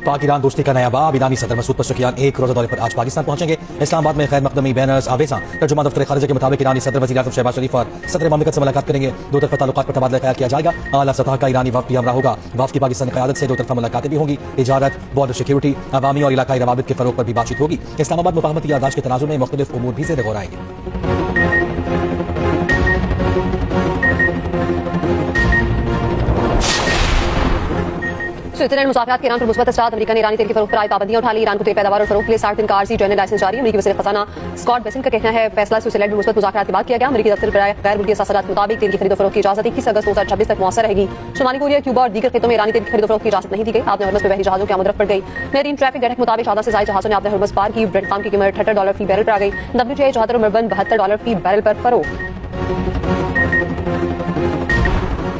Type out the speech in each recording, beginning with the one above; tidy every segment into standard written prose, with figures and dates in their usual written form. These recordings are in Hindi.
पाक ईरान दोस्ती का नया बाब। ईरानी सदर मसूद पज़ेश्कियान एक रोजा दौरे पर आज पाकिस्तान पहुंचेंगे। इस्लामाबाद में खैर मकदमी बैनर्स आवेजा। तर्जुमान दफ्तर खारिजा के मुताबिक ईरानी सदर वज़ीर आज़म शहबाज शरीफ और सदर ममलिकत से मुलाकात करेंगे। दो तरफा ताल्लुकात पर तबादला ख्याल किया जाएगा। आला सतह का ईरानी वफ़द हमरा होगा। वफ़द की पाकिस्तानी क़यादत से दो तरफा मुलाकातें भी होंगी। तिजारत, बॉर्डर सिक्योरिटी, अवामी और इलाकाई रवाबित के फ़रोग़ पर भी बातचीत होगी। इस्लामाबाद मुफ़ाहमती याददाश्त के तनाज़ुर में मुख्तलिफ उमूर भी ज़ेर गौर आएंगे। स्विट्जरलैंड मुसाफिरात के ईरान पर मुस्बत असरात। अमेरिका ने ईरानी तेल की फरोख्त पर आई पाबंदियां उठा ली। ईरान को तेल पैदावार और फरोख्त के लिए 60 दिन का आरजी जर्नल लाइसेंस जारी। अमेरिकी वज़ीर ख़ज़ाना स्कॉट बेसेंट का कहना है फैसला स्विट्जरलैंड में मुस्बत मुज़ाकरात के बाद किया गया। अमेरिकी दफ्तर बराए गैर मुल्की असासात के मुताबिक तेल की खरीद फरोख्त की इजाज़त 21 अगस्त 2026 तक मुअस्सर रहेगी। शुमाली कोरिया, क्यूबा और दीगर खित्तों में ईरानी तेल की खरीद फरोख्त की इजाज़त नहीं दी गई। आपने हरमज़ में बहरी जहाज़ों की आमद रफ्त बढ़ गई। मेरीन ट्रैफिक डाटा के मुताबिक आधा से ज़ायद जहाज़ों ने आपने हरमज़ पार की। ब्रेड फार्म की कीमत $78 फी बैरल पर आ गई। WTI 74 और मरबन $72 फी बैरल पर फरोख्त।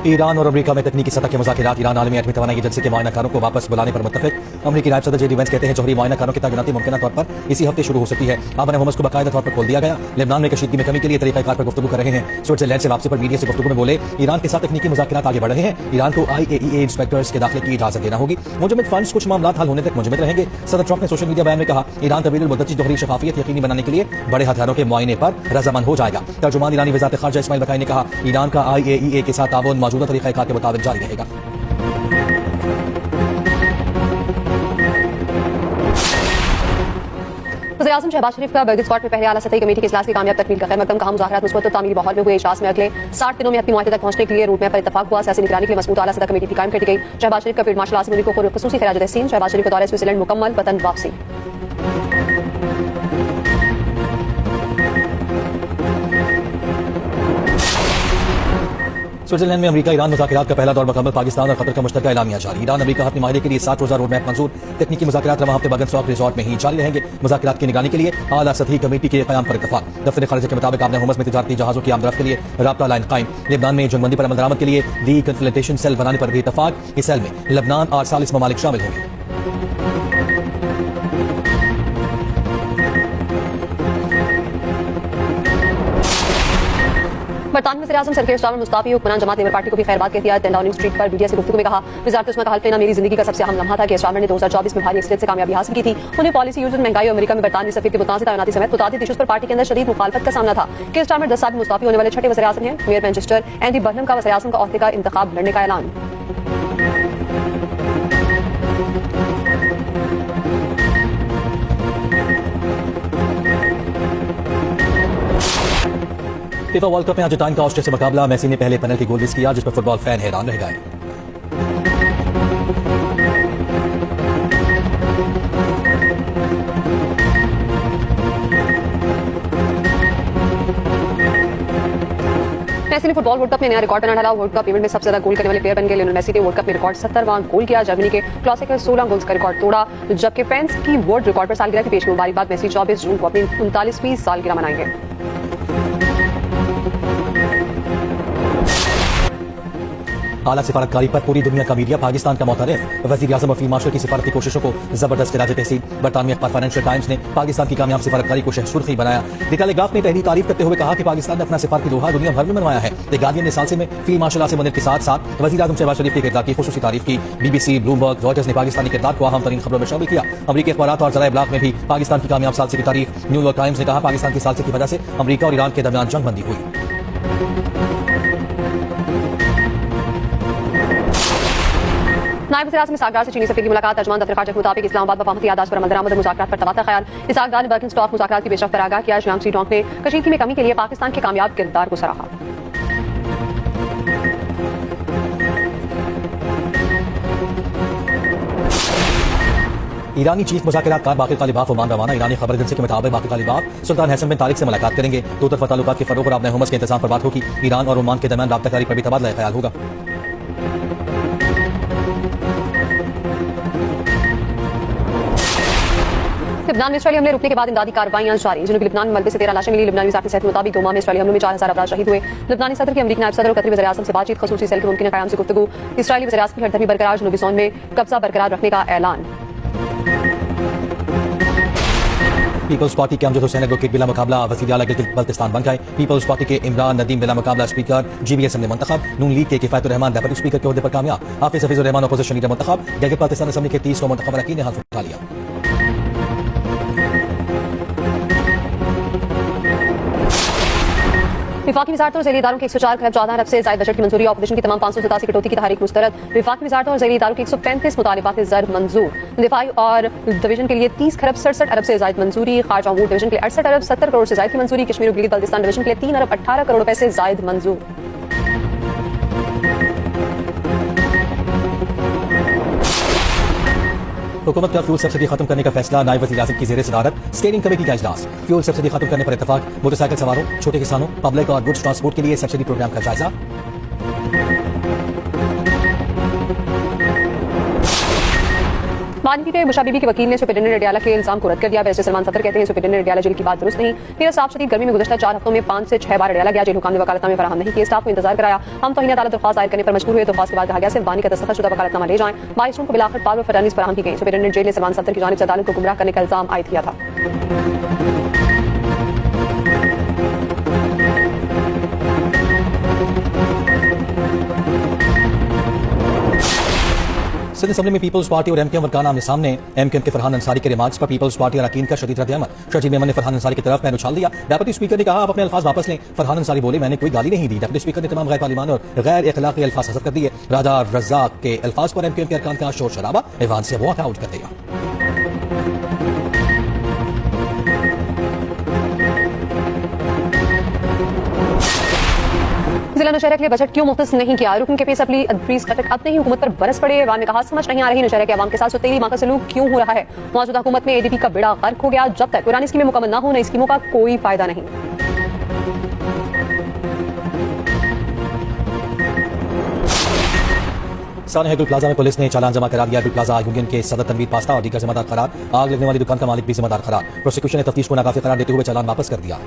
ईरान और अमेरिका में तकनीकी सतह के मुज़ाकरात। ईरान आलमी एटमी तवानाई एजेंसी के मुआयनाकारों को वापस बुलाने पर मुत्तफिक। अमेरिकी नायब सदर जेडी वेंस कहते हैं जौहरी मुआयनाकारों की तैनाती मुमकिन तौर पर इसी हफ्ते शुरू हो सकती है। आबन हुमस को बाकायदा तौर पर खोल दिया गया। लेबनान में कशीदगी में कमी के लिए तरीक़ाकार पर गुफ्तगू कर रहे हैं। स्विट्जरलैंड से वापसी पर मीडिया से गुफ्तगू में बोले ईरान के साथ तकनीकी मुज़ाकरात आगे बढ़ रहे हैं। ईरान को IAEA इंस्पेक्टर्स के दाखिले की इजाजत देना होगी। मुंजमद फंड्स कुछ मामला हल होने तक मुंजमद रहेंगे। सदर ट्रंप ने सोशल मीडिया बयान में कहा ईरान तवील मुद्दती जौहरी शफाफियत यकीनी बनाने के लिए बड़े हथियारों के मुआयने पर रजामंद हो जाएगा। तर्जुमान ईरानी वज़ारत ख़ारिजा इस्माइल बकाई ने कहा ईरान का IAEA के साथ ताउन मौजूदा तरीक़ाकार के मुताबिक जारी रहेगा। वज़ीर आज़म शहबाज शरीफ का बर्गिस कोर्ट में पहले आला सतही कमेटी के इजलास की कामयाब तकमील का खैर मकदम। कहा मुज़ाकरात मुस्बत और तामीरी माहौल में हुए इजलास में अगले 60 दिनों में हतमी मुआहदे तक पहुंचने के लिए रूट मैप पर इत्तफाक हुआ। सियासी निगरानी के लिए मजबूत आला सतह कमेटी भी कायम कर दी गई। शहबाज शरीफ का फील्ड मार्शल आसिम मुनीर को खुसूसी खिराज तहसीन। शहबाज शरीफ का दौरा स्विट्जरलैंड मुकम्मल, वतन वापसी। स्विट्जरलैंड में अमेरिका ईरान मुज़ाकरात का पहला दौर मुकम्मल। पाकिस्तान और कतर का मुश्तरका एलामिया जारी। ईरान अमेरिका हतमी माहदे के लिए 7 रोज़ा रोड मैप मंजूर। तकनीकी मुज़ाकरात रवा हफ्ते बगन सॉक रिजॉर्ट में ही जारी रहेंगे। मुज़ाकरात की निगरानी के लिए आला सतही कमेटी के क़याम पर इत्तफाक। दफ्तर खारिजा के मुताबिक आपने हुमस में तिजारती जहाज़ों की आमदरफ्त के लिए राब्ता लाइन कायम। लेबनान में जंगबंदी पर अमल दरामद के लिए डी कन्फ्लिक्टेशन सेल बनाने पर भी इत्तफाक। इस सेल में लेबनान और 40 ममालिक शामिल होंगे। बरतानवी वज़ीर आज़म सर कीर स्टारमर मुस्ताफ़ी हुक्मरान जमात लेबर पार्टी को भी खैरबाद कहती है। 10 डाउनिंग स्ट्रीट पर मीडिया से गुफ्तगू में कहा वज़ारत उस्मा का हल्फ लेना मेरी जिंदगी का सबसे अहम लम्हा था कि स्टारमर ने 2024 में भारी एक्सीडेंट से कामयाबी हासिल की थी। उन्हें पॉलिसी यूजर, महंगाई और अमेरिका में बरतानवी सफीर के मुताज़िर तैनाती समेत मुतादिद इशूज़ पर पार्टी के अंदर शदीद मुखालफत का सामना था। कीर स्टारमर 10 साल में मुस्ताफ़ी होने वाले छठे वज़ीर आज़म हैं। मेयर मैनचेस्टर एंडी बर्नम का वज़ीर आज़म का ओहदे का इंतखाब लड़ने का ऐलान। फीफा वर्ल्ड कप में अर्जेंटीना का ऑस्ट्रिया से मुकाबला। मेसी ने पहले पेनल्टी गोल मिस किया जिस पर फुटबॉल फैन हैरान रह गए। मेसी ने फुटबॉल वर्ल्ड कप में नया रिकॉर्ड बना डाला। वर्ल्ड कप इवेंट में सबसे ज्यादा गोल करने वाले प्लेयर बन गए। लियोनेल मेसी ने वर्ल्ड कप में रिकॉर्ड 70वां गोल किया। जर्मनी के क्लासिक 16 गोल्स का रिकॉर्ड तोड़ा। जबकि फैंस की वर्ल्ड रिकॉर्ड पर सालगिरह की पेशगी मुबारकबाद। मेसी 24 जून को अपनी 39वीं सालगिरह मनाएंगे। आला सिफारतकारी पर पूरी दुनिया का मीडिया। पाकिस्तान का मोतरफ। वज़ीर आज़म और फील्ड मार्शल की सिफारती कोशिशों को जबरदस्त खिराज तहसीन। बरतानवी अखबार फाइनेंशियल टाइम्स ने पाकिस्तान की कामयाब सिफारतकारी को सुर्खी बनाया। द टेलीग्राफ ने पहली तारीफ करते हुए कहा कि पाकिस्तान ने अपना सिफारती लोहा दुनिया भर में मनवाया है। द गार्डियन ने सालसे में फील्ड मार्शल आसिम मुनीर के साथ साथ वज़ीर आज़म शहबाज शरीफ के किरदार की खुसूसी तारीफ की। BBC, ब्लूमबर्ग, रॉयटर्स ने पाकिस्तानी किरदार को अहम तरीन खबरों में शामिल किया। अमरीकी अखबारात और ज़राए इब्लाग में भी पाकिस्तान की कामयाब सालसे की तारीफ। न्यूयॉर्क टाइम्स ने कहा पाकिस्तान की सालसे की वजह से अमरीका और ईरान के दरमियान जंग बंदी हुई। नायब वज़ीर आज़म इसहाक डार से चीनी सफीर की मुलाकात। तर्जुमान दफ्तर खारिजा के मुताबिक इस्लामाबाद मुफ़ाहमती याददाश्त पर अमल दरामद और मुज़ाकरात पर तबादला ख्याल। इसहाक डार ने बर्किन स्टॉक मुज़ाकरात की पेशरफ्त पर आगाह किया। जियांग शी टोंग ने कशीदगी में कमी के लिए पाकिस्तान के कामयाब किरदार को सराहा। ईरानी चीफ मुज़ाकरातकार बाक़िर तालिबाफ ओमान रवाना। ईरानी खबर एजेंसी के मुताबिक बाक़िर तालिबाफ सुल्तान हैसन बिन तारिक से मुलाकात करेंगे। दो तरफा ताल्लुकात के फ़रोग़ और आपने हुमस के इंतज़ाम पर बात होगी। ईरान और ओमान के दरमियान राब्ताकारी पर भी तबादला ख्याल होगा। लेबनान में इसराइली हमले रुकने के बाद इमदादी कार्रवाइयां जारी। जनूबी लेबनान में मलबे से 13 लाशें मिली। लेबनानी वज़ारत सेहत के मुताबिक 2 माह में इसराइली हमलों में 4000 अफराद शहीद हुए। लेबनानी सदर के अमरीकी नायब सदर और कतरी वज़ीर आज़म से बातचीत। ख़ुसूसी सेल के मुमकिन क़याम से गुफ्तगू। इसराइली वज़ीर आज़म की हरदमी बरकरार। जनूबी जोन में कब्जा बरकरार रखने का ऐलान। पीपल्स पार्टी के अमजद हुसैन एडवोकेट बिला मुकाबला वज़ीर आला गिलगित बल्तिस्तान बन गए। पीपल्स पार्टी के इमरान नदीम बिला मुकाबला स्पीकर GBSM ने मुंतखब। नून लीग के किफायतुर रहमान डेप्यूटी स्पीकर के ओहदे पर कामयाब। हाफिज हफीजुर रहमान अपोजिशन लीडर मुंतखब। गिलगित बल्तिस्तान असेंबली के 30 मुंतखब अरकान ने हल्फ उठा लिया। विफाकी वजारतों और ज़ैली इदारों के 104 खरब 14 अरब से ज़ायद बजट की मंजूरी। ऑपोजिशन की तमाम 587 कटौती की तहरीक मुस्तरद। विफाकी वजारतों और ज़ैली इदारों के 135 मुतालिबात ज़र मंजूर। दिफाई और डिवीजन के लिए 30 खरब 67 अरब से ज़ायद मंजूरी। खारजा अमूर डिवीजन के लिए 68 अरब 70 करोड़ से ज़ायद की मंजूरी। कश्मीर और गिलगित बल्तिस्तान डिवीजन के लिए 3 अरब 18 करोड़ रुपए से ज़ायद मंजूर। हुकूमत का फ्यूल सब्सिडी खत्म करने का फैसला। नायब वज़ीर आज़म की ज़ेर सदारत स्टीयरिंग कमेटी का इजलास। फ्यूल सब्सिडी खत्म करने पर इत्तफाक। मोटरसाइकिल सवारों, छोटे किसानों, पब्लिक और गुड्स ट्रांसपोर्ट के लिए सब्सिडी प्रोग्राम का जायजा। मानवी के मुशाबिबी के वकील ने सुप्रीटेंडेंट अडियाला के इल्जाम को रद्द कर दिया। बैरिस्टर सलमान सत्तर कहते हैं सुप्रीटेंडेंट अडियाला जेल की बात दुरुस्त नहीं। मेरा साफ शदीद गर्मी में गुज़श्ता 4 हफ्तों में 5 से 6 बार अडियाला गया। जेल हुकाम ने वकालतनामे फराहम नहीं किए। स्टाफ को इंतजार कराया। हम तौहीन अदालत दरख्वास्त दायर करने पर मजबूर हुए। दरख्वास्त के बाद कहा गया सिर्फ बानी का दस्तखतशुदा वकालतनामा ले जाएं। 22 जून को बिलाखिर पावर फरानीस फराहम की गई। सुप्रीटेंडेंट जेल ने सलमान सत्तर की जानिब से अदालत को गुमराह करने का इल्जाम आयद किया था। सिंध असेंबली में पीपल्स पार्टी और MKM वर्कान आमने सामने। MKM के फरहान अंसारी के रिमार्क्स पर पीपल्स पार्टी अरकान का शदीद रद्द अमल। शजीब मेमन ने फरहान अंसारी की तरफ पैन उछाल दिया। डेप्यूटी स्पीकर ने कहा आप अपने अल्फाज वापस लें। फरहान अंसारी बोले मैंने कोई गाली नहीं दी। डेप्यूटी स्पीकर ने तमाम गैर पार्लिमानी और गैर अखलाकी अल्फाज हज़फ कर दिए। राजा रज़ाक के अल्फाज पर MKM के अरकान का शोर शराबा। ऐवान से वॉक आउट कर दिया। जिला नौशहरा के लिए बजट क्यों मुख्तस नहीं किया? रुकन के पेश अपनी अदरीस खटक अब नहीं हुकूमत पर बरस पड़े। अवाम ने कहा समझ नहीं आ रही नौशहरा के अवाम के साथ सौतेली माँ का सलूक क्यों हो रहा है। मौजूदा हुकूमत में ADP का बेड़ा गर्क हो गया। जब तक पुरानी स्कीमें मुकम्मल न हो नई स्कीमों का कोई फायदा नहीं। साने हेगुल प्लाजा में पुलिस ने चालान जमा करा दिया। हेगुल प्लाजा यूनियन के सदर तनवीर पास्ता और दीगर जिम्मेदार करार। आग लगने वाली दुकान का मालिक भी जिम्मेदार करार। प्रोसिक्यूशन ने तफ्तीश को नाकाफी करार देते हुए चालान वापस कर दिया।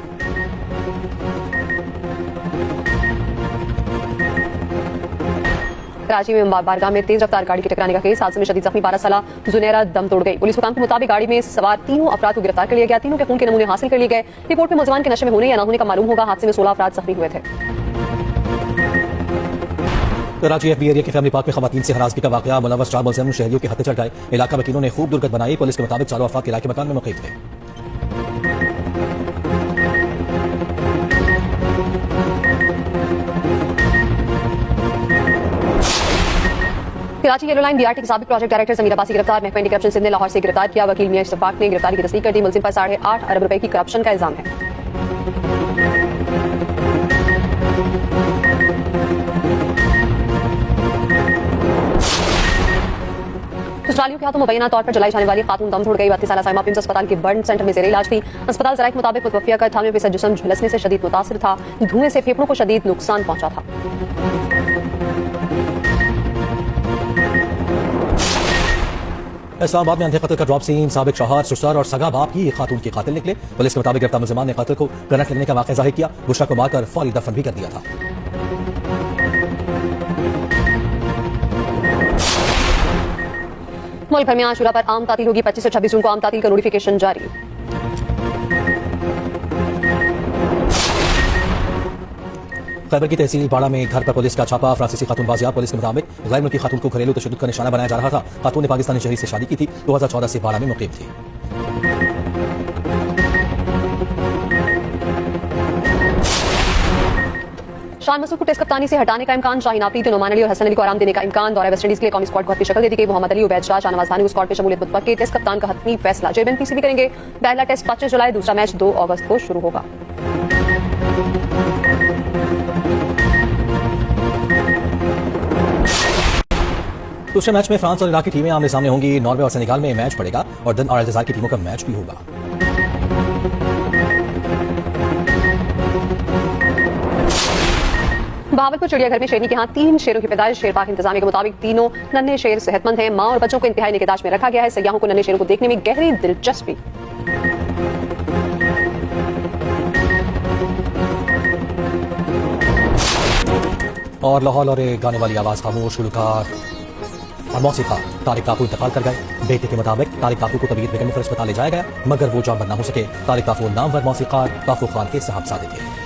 कराची में बारगाह में तेज रफ्तार गाड़ी के टकराने का केस। हादसे में शदीद जख्मी 12 साला जुनेरा दम तोड़ गई। पुलिस हुकाम के मुताबिक गाड़ी में सवार 3 अफराद को गिरफ्तार कर लिया गया। तीनों के खून के नमूने हासिल कर लिए गए। रिपोर्ट में मुलजमान के नशे में होने या न होने का मालूम होगा। हादसे में 16 अफराद जख्मी हुए थे। कराची FB एरिया के फैमिली पार्क में खवातीन से हरासगी का वाकया। मुलव्वस 4 मुलजिम शहरियों के हत्थे चढ़ गए। इलाका वकीलों ने खूब दुर्गत बनाई। पुलिस के मुताबिक चारों अफराद किराए के मकान में मुक़ीम थे। कराची येलो लाइन BRT के साबिक प्रोजेक्ट डायरेक्टर समीर अब्बासी गिरफ्तार। महकमा एंटी करप्शन सिंध ने लाहौर से गिरफ्तार किया। वकील मियां इश्तिफाक ने गिरफ्तारी की तस्दीक कर दी। मुलजिम पर 8.5 अरब रुपए की करप्शन का इल्जाम है। ससुरालियों के हाथों मुबैना तौर पर जलाई जाने वाली खातून दम तोड़ गई। 32 साला साइमा पिम्स अस्पताल के बर्न सेंटर में जेर इलाज थी। अस्पताल जराये के मुताबिक मुतवफ़िया का 98% जिस्म झुलसने से शदीद मुतासिर था। धुएं से फेफड़ों को शदीद नुकसान पहुंचा था। इस्लामाबाद में अंधे कत्ल का ड्रॉप सीन। साबिक शौहर, ससुर और सगा बाप ही खातून के कातिल निकले। पुलिस के मुताबिक गिरफ्तार मुलजिमान ने कातिल को करंट लगने का वाक़या ज़ाहिर किया। बुशरा को मारकर फौरी दफन भी कर दिया था। मुल्क भर में आशूरा पर आम तातील होगी। 25 से 26 जून को आम तातील का नोटिफिकेशन जारी। खैबर की तहसील बाड़ा में घर पर पुलिस का छापा। फ्रांसीसी खातून बाजियाब। पुलिस के मुताबिक गैर मुल्की खातून को घरेलू तशद्दुद का निशाना बनाया जा रहा था। खातून ने पाकिस्तानी शहरी से शादी की थी। 2014 से बाड़ा में मुकीम थी। शान मसूद को टेस्ट कप्तानी से हटाने का इम्कान। शाहीन आफरीदी, नुमान अली और हसन अली को आराम देने का इम्कान। दौरे वेस्ट इंडीज के लिए कौमी स्क्वाड को अपनी शक्ल दे दी गई। मोहम्मद अली, उबैद शाह, शाहनवाज खान को स्क्वाड में शमूलियत मुतवक्किल के टेस्ट कप्तान का हतमी फैसला। चेयरमैन PCB करेंगे। पहला टेस्ट 25 जुलाई, दूसरा मैच 2 अगस्त को शुरू होगा। दूसरे मैच में फ्रांस और इराक की टीमें आमने सामने होंगी। नॉर्वे और सेनेगाल में मैच पड़ेगा और दिन और अल्जायर की टीमों का मैच भी होगा। बहावलपुर चिड़ियाघर में शेरनी के यहाँ 3 शेरों की पैदाइश। शेर पार्क इंतजामिया के मुताबिक तीनों नन्हे शेर सेहतमंद हैं। मां और बच्चों को इंतहाई निगहदाश्त में रखा गया है। सयाहों को नन्हे शेरों को देखने में गहरी दिलचस्पी। और लाहौर और गाने वाली आवाज खामोश। गुलकार और मौसीकार तारिक काफू इंतकाल कर गए। बेटे के मुताबिक तारिक काफू को तबीयत बिगड़ने पर अस्पताल ले जाया गया, मगर वो जान बदना हो सके। तारिक काफू नामवर मौसीकार काफू खान के साहबजादे थे।